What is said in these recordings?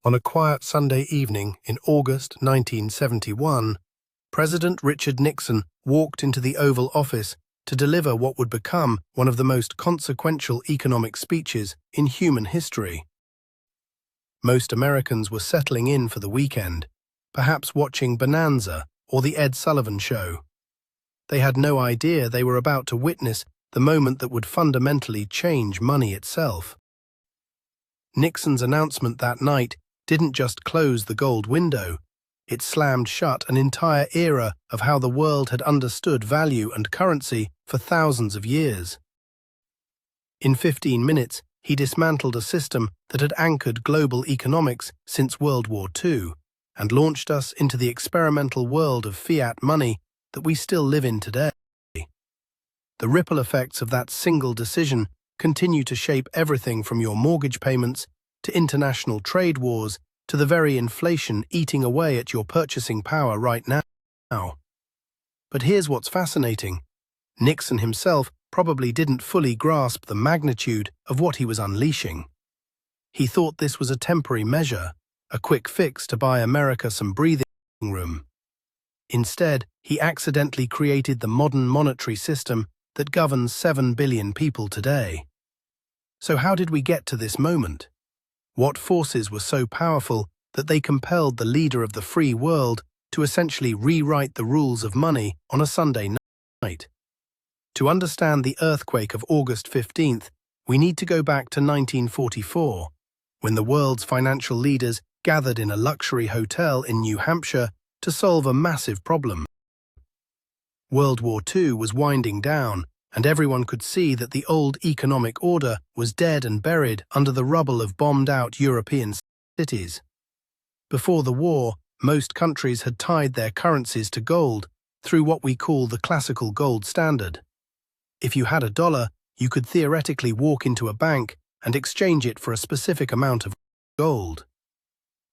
On a quiet Sunday evening in August 1971, President Richard Nixon walked into the Oval Office to deliver what would become one of the most consequential economic speeches in human history. Most Americans were settling in for the weekend, perhaps watching Bonanza or The Ed Sullivan Show. They had no idea they were about to witness the moment that would fundamentally change money itself. Nixon's announcement that night didn't just close the gold window, it slammed shut an entire era of how the world had understood value and currency for thousands of years. In 15 minutes, he dismantled a system that had anchored global economics since World War II and launched us into the experimental world of fiat money that we still live in today. The ripple effects of that single decision continue to shape everything from your mortgage payments to international trade wars to the very inflation eating away at your purchasing power right now. But here's what's fascinating. Nixon himself probably didn't fully grasp the magnitude of what he was unleashing. He thought this was a temporary measure, a quick fix to buy America some breathing room. Instead, he accidentally created the modern monetary system that governs 7 billion people today. So how did we get to this moment? What forces were so powerful that they compelled the leader of the free world to essentially rewrite the rules of money on a Sunday night? To understand the earthquake of August 15th, we need to go back to 1944, when the world's financial leaders gathered in a luxury hotel in New Hampshire to solve a massive problem. World War II was winding down, and everyone could see that the old economic order was dead and buried under the rubble of bombed-out European cities. Before the war, most countries had tied their currencies to gold through what we call the classical gold standard. If you had $1, you could theoretically walk into a bank and exchange it for a specific amount of gold.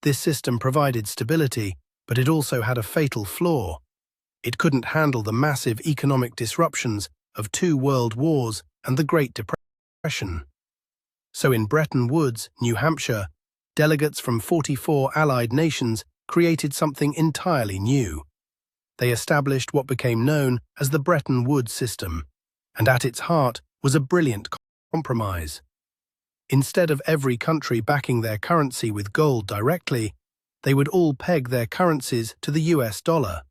This system provided stability, but it also had a fatal flaw. It couldn't handle the massive economic disruptions of 2 world wars and the Great Depression. So in Bretton Woods, New Hampshire, delegates from 44 allied nations created something entirely new. They established what became known as the Bretton Woods system, and at its heart was a brilliant compromise. Instead of every country backing their currency with gold directly, they would all peg their currencies to the US dollar.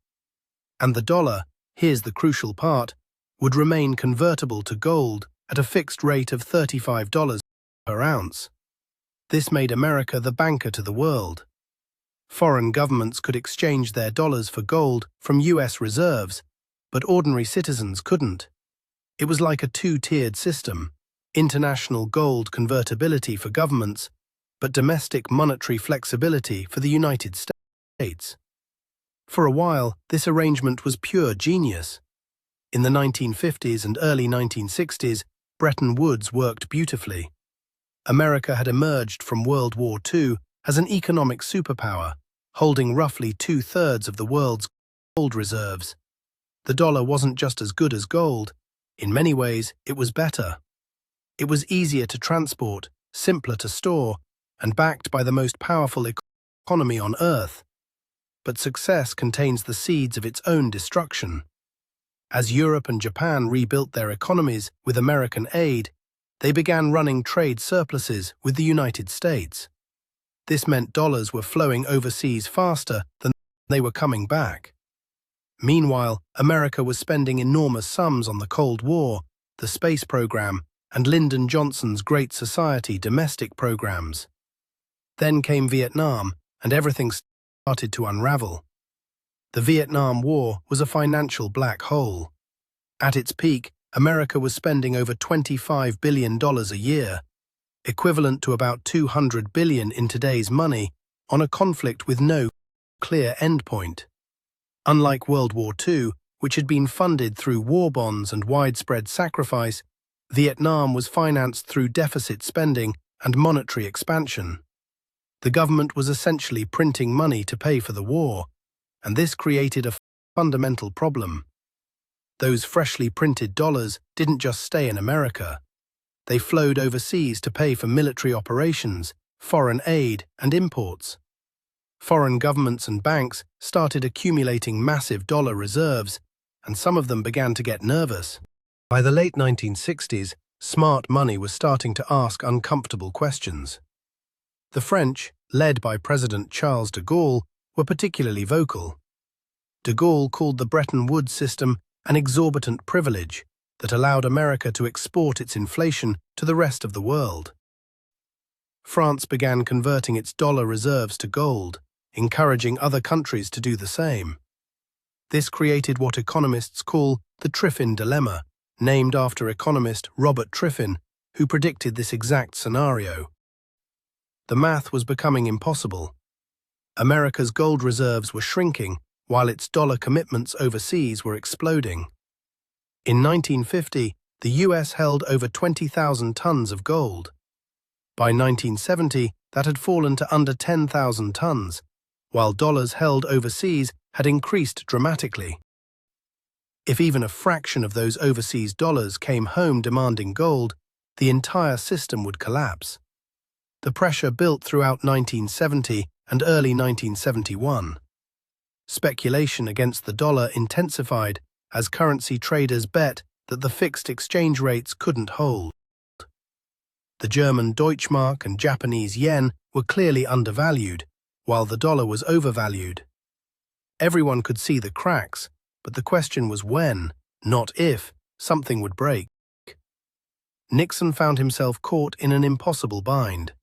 And the dollar, here's the crucial part, would remain convertible to gold at a fixed rate of $35 per ounce. This made America the banker to the world. Foreign governments could exchange their dollars for gold from US reserves, but ordinary citizens couldn't. It was like a 2-tiered system: international gold convertibility for governments, but domestic monetary flexibility for the United States. For a while, this arrangement was pure genius. In the 1950s and early 1960s, Bretton Woods worked beautifully. America had emerged from World War II as an economic superpower, holding roughly 2/3 of the world's gold reserves. The dollar wasn't just as good as gold. In many ways, it was better. It was easier to transport, simpler to store, and backed by the most powerful economy on Earth. But success contains the seeds of its own destruction. As Europe and Japan rebuilt their economies with American aid, they began running trade surpluses with the United States. This meant dollars were flowing overseas faster than they were coming back. Meanwhile, America was spending enormous sums on the Cold War, the space program, and Lyndon Johnson's Great Society domestic programs. Then came Vietnam, and everything started to unravel. The Vietnam War was a financial black hole. At its peak, America was spending over $25 billion a year, equivalent to about $200 billion in today's money, on a conflict with no clear endpoint. Unlike World War II, which had been funded through war bonds and widespread sacrifice, Vietnam was financed through deficit spending and monetary expansion. The government was essentially printing money to pay for the war, and this created a fundamental problem. Those freshly printed dollars didn't just stay in America. They flowed overseas to pay for military operations, foreign aid and imports. Foreign governments and banks started accumulating massive dollar reserves, and some of them began to get nervous. By the late 1960s, smart money was starting to ask uncomfortable questions. The French, led by President Charles de Gaulle, were particularly vocal. De Gaulle called the Bretton Woods system an exorbitant privilege that allowed America to export its inflation to the rest of the world. France began converting its dollar reserves to gold, encouraging other countries to do the same. This created what economists call the Triffin dilemma, named after economist Robert Triffin, who predicted this exact scenario. The math was becoming impossible. America's gold reserves were shrinking, while its dollar commitments overseas were exploding. In 1950, the US held over 20,000 tons of gold. By 1970, that had fallen to under 10,000 tons, while dollars held overseas had increased dramatically. If even a fraction of those overseas dollars came home demanding gold, the entire system would collapse. The pressure built throughout 1970 and early 1971. Speculation against the dollar intensified as currency traders bet that the fixed exchange rates couldn't hold. The German Deutschmark and Japanese yen were clearly undervalued, while the dollar was overvalued. Everyone could see the cracks, but the question was when, not if, something would break. Nixon found himself caught in an impossible bind.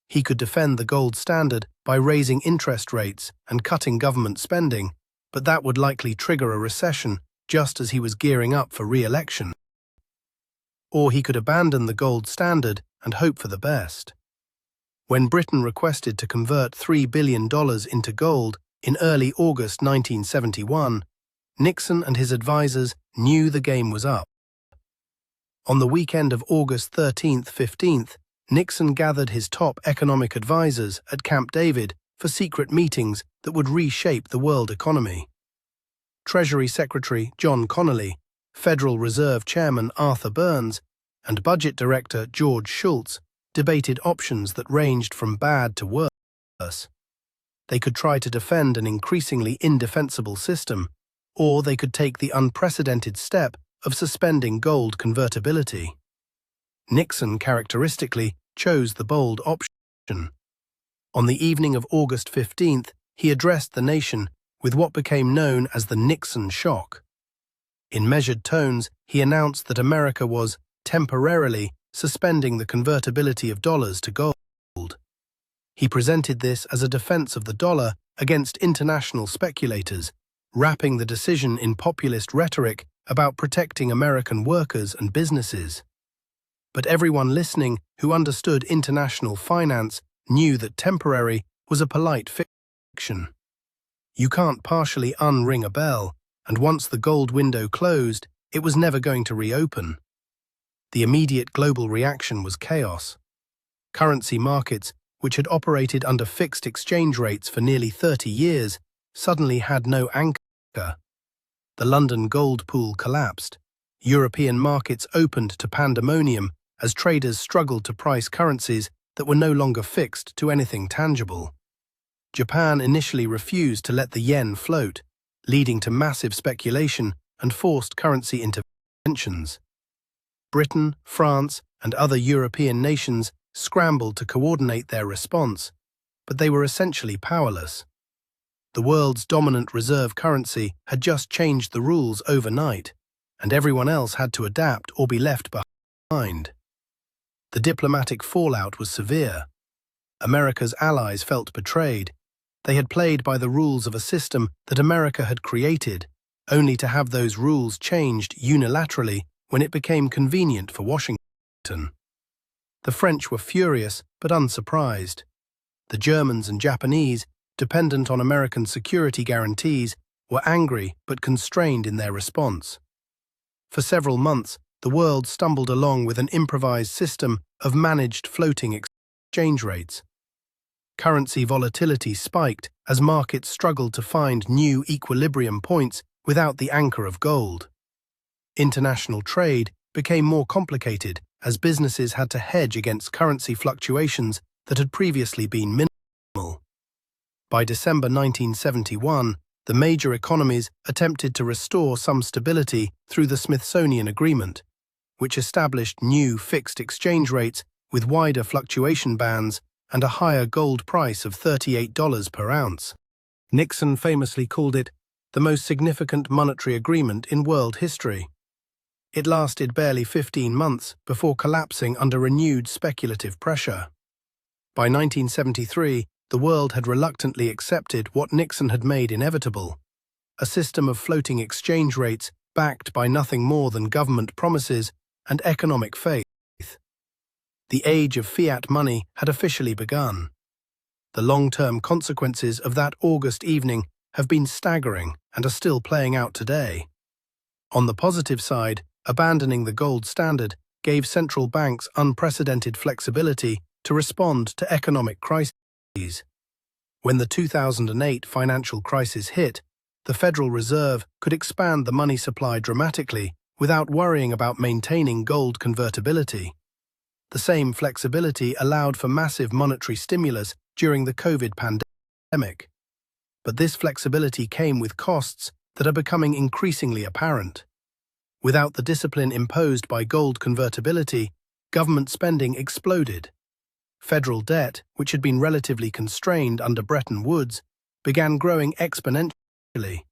He could defend the gold standard by raising interest rates and cutting government spending, but that would likely trigger a recession just as he was gearing up for re-election. Or he could abandon the gold standard and hope for the best. When Britain requested to convert $3 billion into gold in early August 1971, Nixon and his advisors knew the game was up. On the weekend of August 13th-15th, Nixon gathered his top economic advisors at Camp David for secret meetings that would reshape the world economy. Treasury Secretary John Connolly, Federal Reserve Chairman Arthur Burns, and Budget Director George Shultz debated options that ranged from bad to worse. They could try to defend an increasingly indefensible system, or they could take the unprecedented step of suspending gold convertibility. Nixon characteristically chose the bold option. On the evening of August 15th, he addressed the nation with what became known as the Nixon shock. In measured tones, he announced that America was temporarily suspending the convertibility of dollars to gold. He presented this as a defense of the dollar against international speculators, wrapping the decision in populist rhetoric about protecting American workers and businesses. But everyone listening who understood international finance knew that temporary was a polite fiction. You can't partially unring a bell, and once the gold window closed, it was never going to reopen. The immediate global reaction was chaos. Currency markets, which had operated under fixed exchange rates for nearly 30 years, suddenly had no anchor. The London gold pool collapsed. European markets opened to pandemonium as traders struggled to price currencies that were no longer fixed to anything tangible. Japan initially refused to let the yen float, leading to massive speculation and forced currency interventions. Britain, France, and other European nations scrambled to coordinate their response, but they were essentially powerless. The world's dominant reserve currency had just changed the rules overnight, and everyone else had to adapt or be left behind. The diplomatic fallout was severe. America's allies felt betrayed. They had played by the rules of a system that America had created, only to have those rules changed unilaterally when it became convenient for Washington. The French were furious but unsurprised. The Germans and Japanese, dependent on American security guarantees, were angry but constrained in their response. For several months, the world stumbled along with an improvised system of managed floating exchange rates. Currency volatility spiked as markets struggled to find new equilibrium points without the anchor of gold. International trade became more complicated as businesses had to hedge against currency fluctuations that had previously been minimal. By December 1971, the major economies attempted to restore some stability through the Smithsonian Agreement, which established new fixed exchange rates with wider fluctuation bands and a higher gold price of $38 per ounce. Nixon famously called it the most significant monetary agreement in world history. It lasted barely 15 months before collapsing under renewed speculative pressure. By 1973, the world had reluctantly accepted what Nixon had made inevitable, a system of floating exchange rates backed by nothing more than government promises and economic faith. The age of fiat money had officially begun. The long-term consequences of that August evening have been staggering and are still playing out today. On the positive side, abandoning the gold standard gave central banks unprecedented flexibility to respond to economic crises. When the 2008 financial crisis hit, the Federal Reserve could expand the money supply dramatically without worrying about maintaining gold convertibility. The same flexibility allowed for massive monetary stimulus during the COVID pandemic. But this flexibility came with costs that are becoming increasingly apparent. Without the discipline imposed by gold convertibility, government spending exploded. Federal debt, which had been relatively constrained under Bretton Woods, began growing exponentially.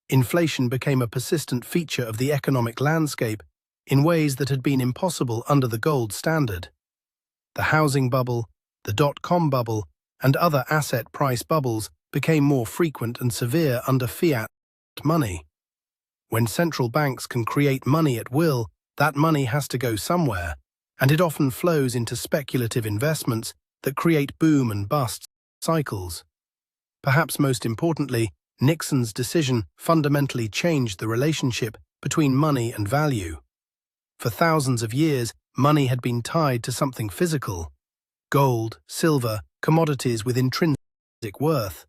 Inflation became a persistent feature of the economic landscape in ways that had been impossible under the gold standard. The housing bubble, the dot-com bubble, and other asset price bubbles became more frequent and severe under fiat money. When central banks can create money at will, that money has to go somewhere, and it often flows into speculative investments that create boom and bust cycles. Perhaps most importantly, Nixon's decision fundamentally changed the relationship between money and value. For thousands of years, money had been tied to something physical: gold, silver, commodities with intrinsic worth.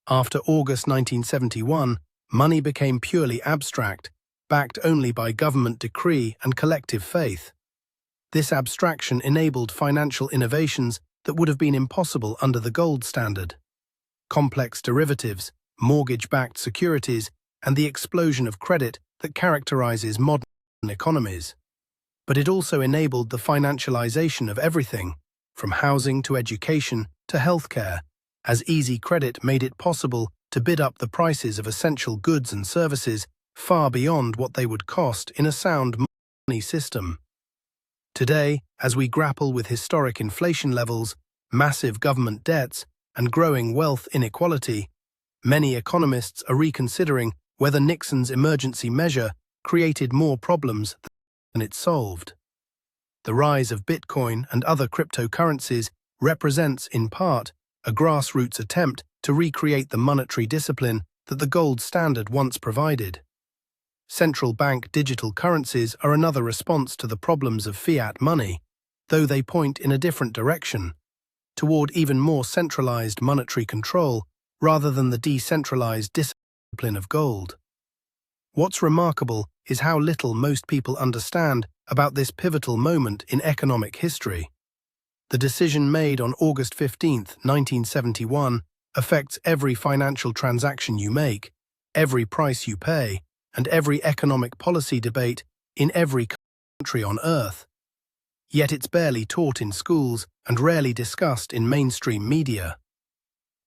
After August 1971, money became purely abstract, backed only by government decree and collective faith. This abstraction enabled financial innovations that would have been impossible under the gold standard: complex derivatives, mortgage-backed securities, and the explosion of credit that characterizes modern economies. But it also enabled the financialization of everything, from housing to education to healthcare, as easy credit made it possible to bid up the prices of essential goods and services far beyond what they would cost in a sound money system. Today, as we grapple with historic inflation levels, massive government debts, and growing wealth inequality, many economists are reconsidering whether Nixon's emergency measure created more problems than it solved. The rise of Bitcoin and other cryptocurrencies represents, in part, a grassroots attempt to recreate the monetary discipline that the gold standard once provided. Central bank digital currencies are another response to the problems of fiat money, though they point in a different direction, toward even more centralized monetary control rather than the decentralized discipline of gold. What's remarkable is how little most people understand about this pivotal moment in economic history. The decision made on August 15, 1971, affects every financial transaction you make, every price you pay, and every economic policy debate in every country on Earth. Yet it's barely taught in schools and rarely discussed in mainstream media.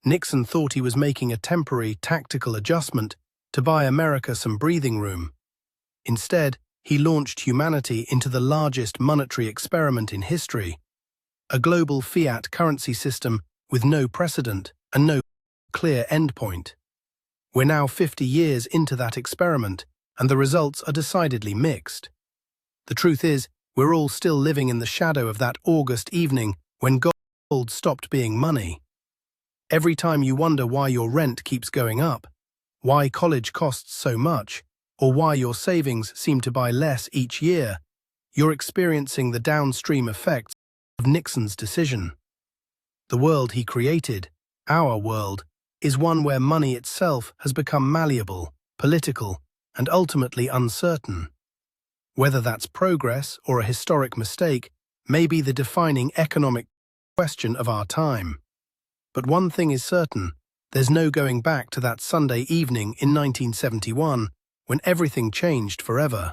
Nixon thought he was making a temporary tactical adjustment to buy America some breathing room. Instead, he launched humanity into the largest monetary experiment in history, a global fiat currency system with no precedent and no clear endpoint. We're now 50 years into that experiment, and the results are decidedly mixed. The truth is, we're all still living in the shadow of that August evening when gold stopped being money. Every time you wonder why your rent keeps going up, why college costs so much, or why your savings seem to buy less each year, you're experiencing the downstream effects of Nixon's decision. The world he created, our world, is one where money itself has become malleable, political, and ultimately uncertain. Whether that's progress or a historic mistake may be the defining economic question of our time. But one thing is certain, there's no going back to that Sunday evening in 1971 when everything changed forever.